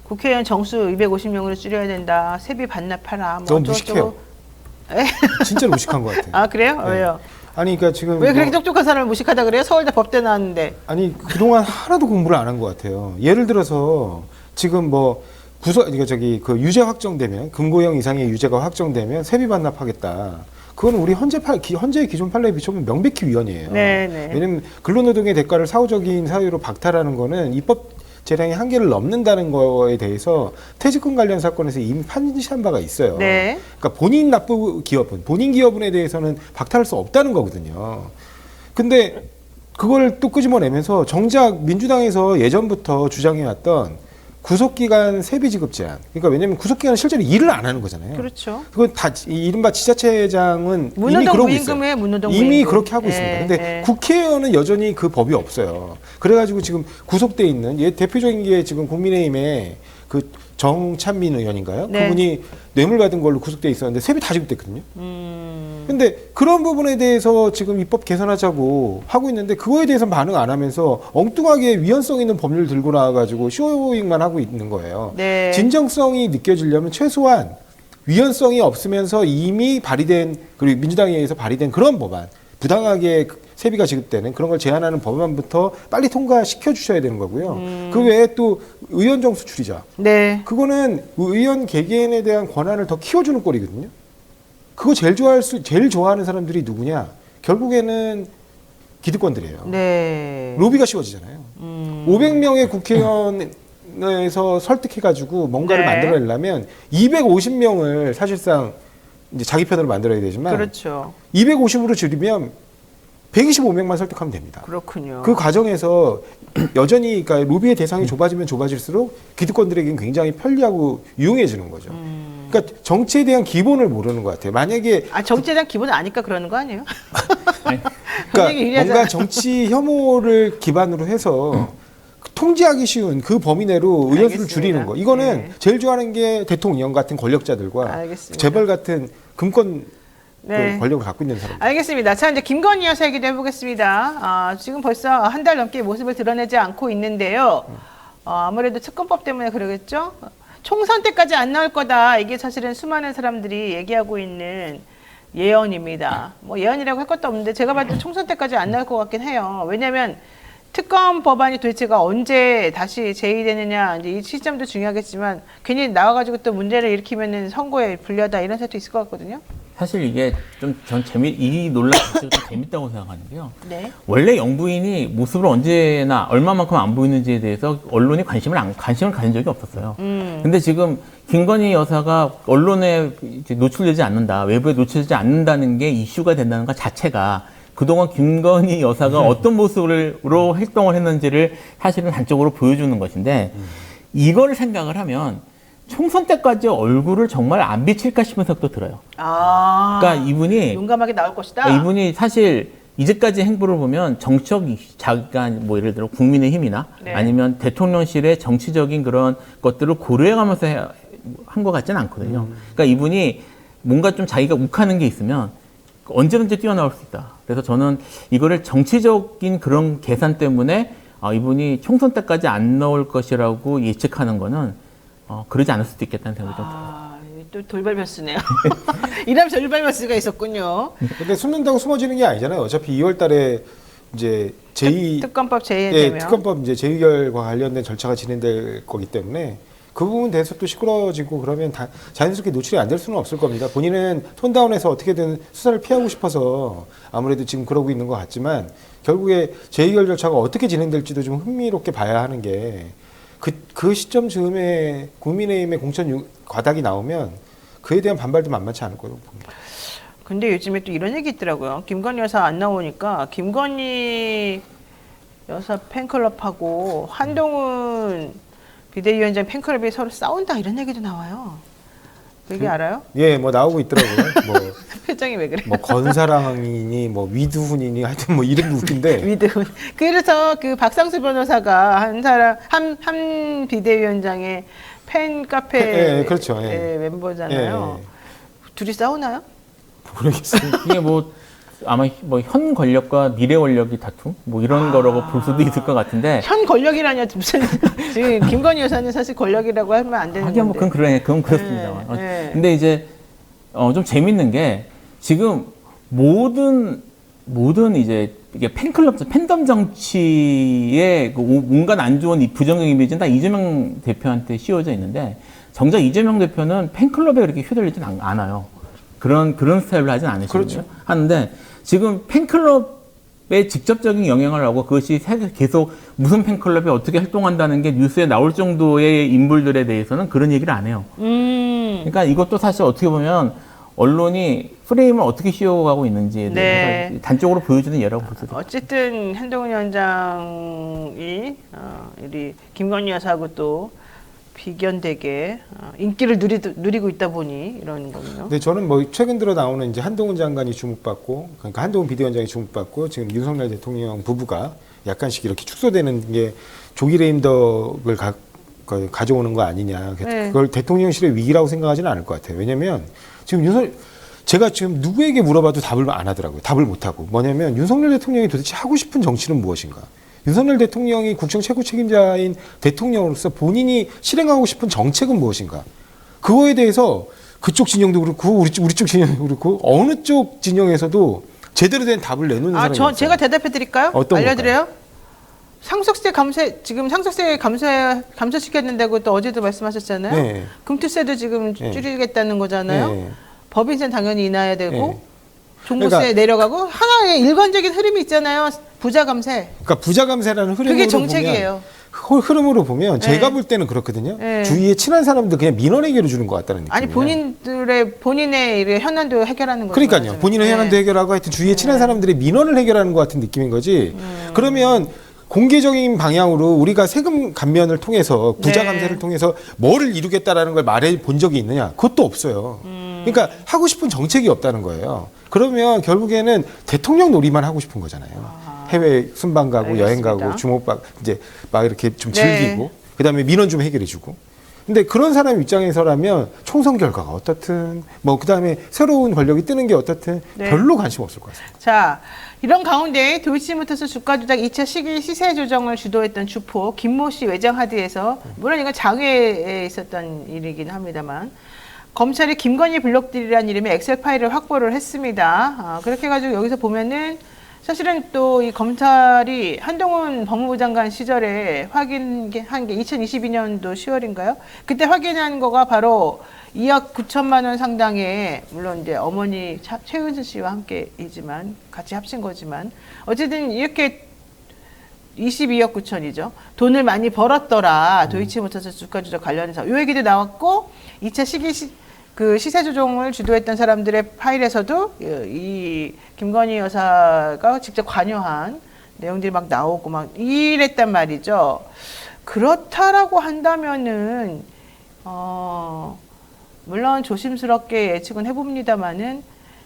국회의원 정수 250명으로 줄여야 된다. 세비 반납하라. 뭐 너무 어쩌고저쩌고. 무식해요. 진짜로 무식한 것 같아요. 아 그래요? 네. 왜요? 아니 그러니까 지금 왜 그렇게 뭐- 똑똑한 사람을 무식하다 그래요? 서울대 법대 나왔는데. 아니 그동안 하나도 공부를 안 한 것 같아요. 예를 들어서 지금 뭐 그러니까 그 유죄 확정되면 금고형 이상의 유죄가 확정되면 세비 반납하겠다. 그건 우리 현재 기존 판례에 비춰보면 명백히 위헌이에요. 네. 왜냐면 근로노동의 대가를 사후적인 사유로 박탈하는 거는 입법 재량의 한계를 넘는다는 거에 대해서 퇴직금 관련 사건에서 이미 판시한 바가 있어요. 네. 그러니까 본인 납부 기업은 본인 기업은에 대해서는 박탈할 수 없다는 거거든요. 근데 그걸 또 끄집어내면서 정작 민주당에서 예전부터 주장해왔던 구속기간 세비 지급 제한. 그러니까 왜냐하면 구속기간은 실제로 일을 안 하는 거잖아요. 그렇죠. 그건 다 이른바 지자체장은 이미 문노동 그러고 무임금에 있어요. 문노동 이미 무임금. 그렇게 하고 예, 있습니다. 근데 예. 국회의원은 여전히 그 법이 없어요. 그래가지고 지금 구속돼 있는 대표적인 게 지금 국민의힘의 그 정찬민 의원인가요? 네. 그분이 뇌물 받은 걸로 구속돼 있었는데 세비 다 지급됐거든요. 근데 그런 부분에 대해서 지금 입법 개선하자고 하고 있는데 그거에 대해서 반응 안 하면서 엉뚱하게 위헌성 있는 법률 들고 나와가지고 쇼잉만 하고 있는 거예요. 네. 진정성이 느껴지려면 최소한 위헌성이 없으면서 이미 발의된 그리고 민주당에 의해서 발의된 그런 법안 부당하게 세비가 지급되는 그런 걸 제한하는 법안부터 빨리 통과시켜 주셔야 되는 거고요. 그 외에 또 의원 정수 줄이자. 네. 그거는 의원 개개인에 대한 권한을 더 키워주는 꼴이거든요. 그거 제일 좋아하는 사람들이 누구냐? 결국에는 기득권들이에요. 네. 로비가 쉬워지잖아요. 500명의 국회의원에서 설득해가지고 뭔가를 네. 만들어내려면 250명을 사실상 이제 자기 편으로 만들어야 되지만 그렇죠. 250으로 줄이면 125명만 설득하면 됩니다. 그렇군요. 그 과정에서 여전히 그러니까 로비의 대상이 좁아지면 좁아질수록 기득권들에게는 굉장히 편리하고 유용해지는 거죠. 그러니까 정치에 대한 기본을 모르는 것 같아요. 만약에 정치에 대한 기본은 아니까 그러는 거 아니에요? 아니, 굉장히 유리하잖아. 뭔가 정치 혐오를 기반으로 해서 통제하기 쉬운 그 범위 내로 의원수를 알겠습니다. 줄이는 거. 이거는 네. 제일 좋아하는 게 대통령 같은 권력자들과 알겠습니다. 재벌 같은 금권 네. 권력을 갖고 있는 사람. 알겠습니다. 자, 이제 김건희 여사 얘기도 해보겠습니다. 지금 벌써 한 달 넘게 모습을 드러내지 않고 있는데요. 아무래도 특검법 때문에 그러겠죠? 총선 때까지 안 나올 거다. 이게 사실은 수많은 사람들이 얘기하고 있는 예언입니다. 뭐 예언이라고 할 것도 없는데 제가 봐도 총선 때까지 안 나올 것 같긴 해요. 왜냐하면 특검 법안이 도대체가 언제 다시 제의되느냐 이제 이 시점도 중요하겠지만 괜히 나와가지고 또 문제를 일으키면은 선거에 불리하다 이런 생각도 있을 것 같거든요. 사실 이게 좀 전 이 논란 자체가 좀 재밌다고 생각하는데요. 네. 원래 영부인이 모습을 언제나 얼마만큼 안 보이는지에 대해서 언론이 관심을 가진 적이 없었어요. 근데 지금 김건희 여사가 언론에 이제 노출되지 않는다, 외부에 노출되지 않는다는 게 이슈가 된다는 것 자체가 그동안 김건희 여사가 어떤 모습으로 활동을 했는지를 사실은 단적으로 보여주는 것인데 이걸 생각을 하면 총선 때까지 얼굴을 정말 안 비칠까 싶은 생각도 들어요. 그러니까 이분이 용감하게 나올 것이다. 이분이 사실 이제까지 행보를 보면 정치적 자기가 뭐 예를 들어 국민의힘이나 네. 아니면 대통령실의 정치적인 그런 것들을 고려해가면서 한 것 같지는 않거든요. 그러니까 이분이 뭔가 좀 자기가 욱하는 게 있으면 언제든지 뛰어나올 수 있다. 그래서 저는 이거를 정치적인 그런 계산 때문에 이분이 총선 때까지 안 나올 것이라고 예측하는 거는 그러지 않을 수도 있겠다는 생각이 좀 들어요. 또 돌발변수네요. 이런 돌발변수가 있었군요. 근데 숨는다고 숨어지는 게 아니잖아요. 어차피 2월 달에 이제 특검법 예, 제의되면 특검법 이제 재의결과 관련된 절차가 진행될 거기 때문에 그 부분 대해서 또 시끄러워지고 그러면 자연스럽게 노출이 안 될 수는 없을 겁니다. 본인은 톤다운해서 어떻게든 수사를 피하고 싶어서 아무래도 지금 그러고 있는 것 같지만 결국에 재의결 절차가 어떻게 진행될지도 좀 흥미롭게 봐야 하는 게 그 시점 즈음에 국민의힘의 공천 과닥이 나오면 그에 대한 반발도 만만치 않을 거라고 봅니다. 근데 요즘에 또 이런 얘기 있더라고요. 김건희 여사 안 나오니까 김건희 여사 팬클럽하고 한동훈 비대위원장 팬클럽이 서로 싸운다 이런 얘기도 나와요. 그 얘기 알아요? 예, 뭐 나오고 있더라고요. 뭐, 표정이 왜 그래? 뭐 건사랑이니 뭐 위두훈이니 하여튼 뭐 이름이 웃긴데 위드훈. 그래서 그 박상수 변호사가 한 비대위원장의 팬 카페 예, 그렇죠. 예. 멤버잖아요. 예. 둘이 싸우나요? 모르겠어요. 이게 뭐 아마 뭐 현 권력과 미래 권력이 다툼 뭐 이런 거라고 볼 수도 있을 것 같은데. 현 권력이라뇨 무슨 지금 김건희 여사는 사실 권력이라고 하면 안 되는 하긴 뭐 건데. 그건 그렇습니다. 네. 근데 이제 좀 재밌는 게 지금 모든 이제 이게 팬클럽 팬덤 정치의 그 온갖 안 좋은 이 부정적 이미지는 다 이재명 대표한테 씌워져 있는데 정작 이재명 대표는 팬클럽에 그렇게 휘둘리진 않아요. 그런 스타일로 하진 않으시거든요. 그렇죠. 하는데 지금 팬클럽에 직접적인 영향을 하고 그것이 계속 무슨 팬클럽이 어떻게 활동한다는 게 뉴스에 나올 정도의 인물들에 대해서는 그런 얘기를 안 해요. 그러니까 이것도 사실 어떻게 보면 언론이 프레임을 어떻게 씌워가고 있는지에 대해서 네. 단적으로 보여주는 예라고 볼 수 있어요. 어쨌든 한동훈 위원장이 우리 김건희 여사하고 또 비견되게 인기를 누리고 있다 보니 이런 거군요. 근데 저는 뭐 최근 들어 나오는 이제 한동훈 장관이 주목받고, 그러니까 한동훈 비대위원장이 주목받고, 지금 윤석열 대통령 부부가 약간씩 이렇게 축소되는 게 조기 레임덕을 가져오는 거 아니냐. 네. 그걸 대통령실의 위기라고 생각하지는 않을 것 같아요. 왜냐면 지금 제가 지금 누구에게 물어봐도 답을 안 하더라고요. 답을 못 하고. 뭐냐면 윤석열 대통령이 도대체 하고 싶은 정치는 무엇인가? 윤석열 대통령이 국정 최고 책임자인 대통령으로서 본인이 실행하고 싶은 정책은 무엇인가? 그거에 대해서 그쪽 진영도 그렇고 우리 쪽 진영도 그렇고 어느 쪽 진영에서도 제대로 된 답을 내놓는 사람이 없어요. 제가 대답해 드릴까요? 어떤 알려드려요? 상속세 지금 상속세 감소시켰는다고 또 어제도 말씀하셨잖아요. 네. 금투세도 지금 네. 줄이겠다는 거잖아요. 네. 법인세 당연히 인하해야 되고 네. 종부세 그러니까- 내려가고 하나의 일관적인 흐름이 있잖아요. 부자 감세. 그러니까 부자 감세라는 흐름으로 그게 정책이에요. 흐름으로 보면 네. 제가 볼 때는 그렇거든요. 네. 주위에 친한 사람들 그냥 민원 해결해 주는 것 같다는 느낌이에요. 아니 본인의 이렇게 현안도 해결하는 거죠. 그러니까요. 본인의 현안도 해결하고 하여튼 주위에 친한 사람들의 민원을 해결하는 것 같은 느낌인 거지. 그러면 공개적인 방향으로 우리가 세금 감면을 통해서 부자 네. 감세를 통해서 뭐를 이루겠다라는 걸 말해 본 적이 있느냐? 그것도 없어요. 그러니까 하고 싶은 정책이 없다는 거예요. 그러면 결국에는 대통령 놀이만 하고 싶은 거잖아요. 해외 순방 가고 알겠습니다. 여행 가고 주목받 이제 막 이렇게 좀 네. 즐기고 그다음에 민원 좀 해결해 주고. 근데 그런 사람 입장에서라면 총선 결과가 어떻든 뭐 그다음에 새로운 권력이 뜨는 게 어떻든 네. 별로 관심 없을 것 같습니다. 자, 이런 가운데 도이치모터스 주가 조작 2차 시세 조정을 주도했던 주포 김모 씨 외장 하드에서 물론 이건 장외에 있었던 일이긴 합니다만 검찰이 김건희 블록들이라는 이름의 엑셀 파일을 확보를 했습니다. 그렇게 해가지고 여기서 보면은 사실은 또 이 검찰이 한동훈 법무부 장관 시절에 확인한 게 2022년도 10월인가요? 그때 확인한 거가 바로 2억 9천만 원 상당의 물론 이제 어머니 최은순 씨와 함께이지만 같이 합친 거지만 어쨌든 이렇게 22억 9천이죠. 돈을 많이 벌었더라. 도이치모터스 주가 조작 관련해서 이 얘기도 나왔고 2차 시세 조정을 주도했던 사람들의 파일에서도 이 김건희 여사가 직접 관여한 내용들이 막 나오고 막 이랬단 말이죠. 그렇다라고 한다면은 물론 조심스럽게 예측은 해봅니다만은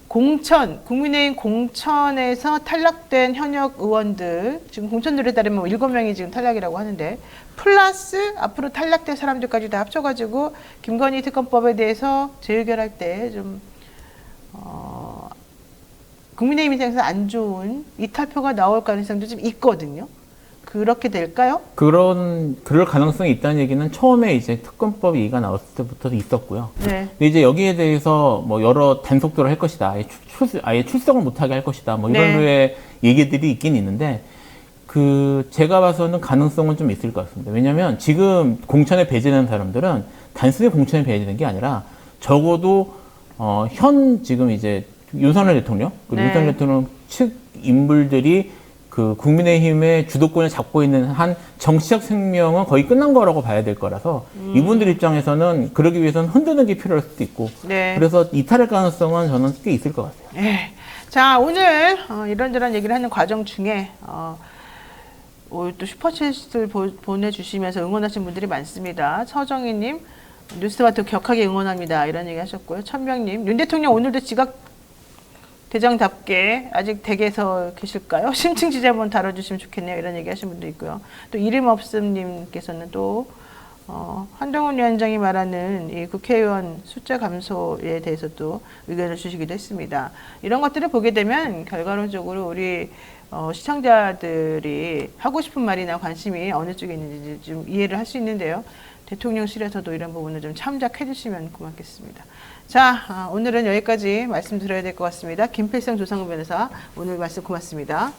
국민의힘 공천에서 탈락된 현역 의원들, 지금 공천들에 따르면 7명이 지금 탈락이라고 하는데, 플러스 앞으로 탈락된 사람들까지 다 합쳐가지고, 김건희 특검법에 대해서 재의결할 때 좀, 국민의힘 입장에서 안 좋은 이탈표가 나올 가능성도 좀 있거든요. 그렇게 될까요? 그럴 가능성이 있다는 얘기는 처음에 이제 특검법 얘기가 나왔을 때부터 있었고요. 네. 근데 이제 여기에 대해서 뭐 여러 단속들을 할 것이다. 아예 출석을 못하게 할 것이다. 뭐 이런 네. 류의 얘기들이 있긴 있는데 제가 봐서는 가능성은 좀 있을 것 같습니다. 왜냐면 지금 공천에 배제된 사람들은 단순히 공천에 배제된 게 아니라 적어도, 지금 이제 윤석열 대통령, 그리고 네. 윤석열 대통령 측 인물들이 그 국민의힘의 주도권을 잡고 있는 한 정치적 생명은 거의 끝난 거라고 봐야 될 거라서 이분들 입장에서는 그러기 위해서는 흔드는 게 필요할 수도 있고 네. 그래서 이탈할 가능성은 저는 꽤 있을 것 같아요. 네. 자, 오늘 이런저런 얘기를 하는 과정 중에 오늘 또 슈퍼챗을 보내주시면서 응원하신 분들이 많습니다. 서정희님, 뉴스마트 격하게 응원합니다. 이런 얘기 하셨고요. 천명님, 윤 대통령 오늘도 지각 대장답게 아직 댁에서 계실까요? 심층 지지 한번 다뤄주시면 좋겠네요. 이런 얘기 하신 분도 있고요. 또 이름 없음님께서는 또 한동훈 위원장이 말하는 이 국회의원 숫자 감소에 대해서도 의견을 주시기도 했습니다. 이런 것들을 보게 되면 결과론적으로 우리 시청자들이 하고 싶은 말이나 관심이 어느 쪽에 있는지 좀 이해를 할 수 있는데요. 대통령실에서도 이런 부분을 좀 참작해 주시면 고맙겠습니다. 자, 오늘은 여기까지 말씀드려야 될 것 같습니다. 김필성 조상우 변호사, 오늘 말씀 고맙습니다.